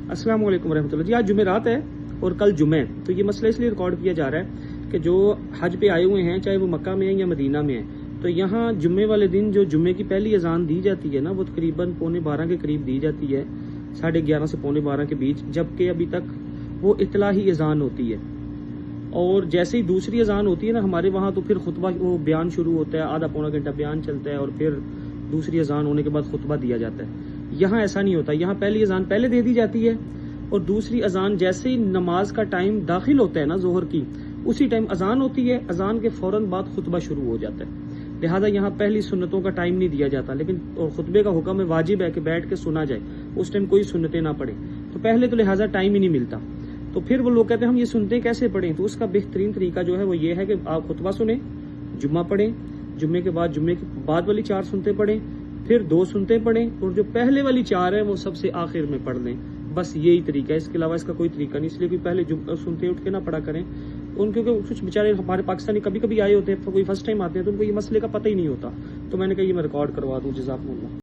अस्सलाम वालेकुम रहमतुल्लाह जी। आज जुमेरात है और कल जुमे, तो ये मसला इसलिए रिकॉर्ड किया जा रहा है कि जो हज पे आए हुए हैं, चाहे वो मक्का में है या मदीना में है, तो यहाँ जुम्मे वाले दिन जो जुम्मे की पहली अजान दी जाती है ना, वो तकरीबन 11:15 के करीब दी जाती है, 11:30 से 11:15 के बीच, जबकि अभी तक वो इतलाही अजान होती है। और जैसे ही दूसरी अजान होती है ना हमारे वहाँ, तो फिर खुतबा, वो बयान शुरू होता है, आधा पौना घंटा बयान चलता है और फिर दूसरी अजान होने के बाद खुतबा दिया जाता है। यहाँ ऐसा नहीं होता, यहाँ पहली अजान पहले दे दी जाती है और दूसरी अजान जैसे ही नमाज का टाइम दाखिल होता है ना जोहर की, उसी टाइम अजान होती है, अजान के फौरन बाद खुतबा शुरू हो जाता है। लिहाजा यहाँ पहली सुन्नतों का टाइम नहीं दिया जाता, लेकिन और खुतबे का हुक्म है, वाजिब है कि बैठ के सुना जाए, उस टाइम कोई सुन्नतें ना पढ़े, तो पहले तो लिहाजा टाइम ही नहीं मिलता। तो फिर वो लोग कहते हैं हम ये सुनते कैसे पढ़ें, तो उसका बेहतरीन तरीका जो है वो ये है कि आप खुतबा सुने, जुम्मा पढ़ें, जुम्मे के बाद वाली 4 सुनते पढ़ें, फिर 2 सुनते पढ़ें, और जो पहले वाली 4 है वो सबसे आखिर में पढ़ लें। बस यही तरीका है, इसके अलावा इसका कोई तरीका नहीं। इसलिए कोई पहले सुनते उठ के ना पढ़ा करें क्योंकि कुछ बेचारे हमारे पाकिस्तानी कभी कभी आए होते हैं, कोई फर्स्ट टाइम आते हैं, तो उनको ये मसले का पता ही नहीं होता। तो मैंने कहा ये मैं रिकॉर्ड करवा दूं। जज़ाकुमुल्लाह।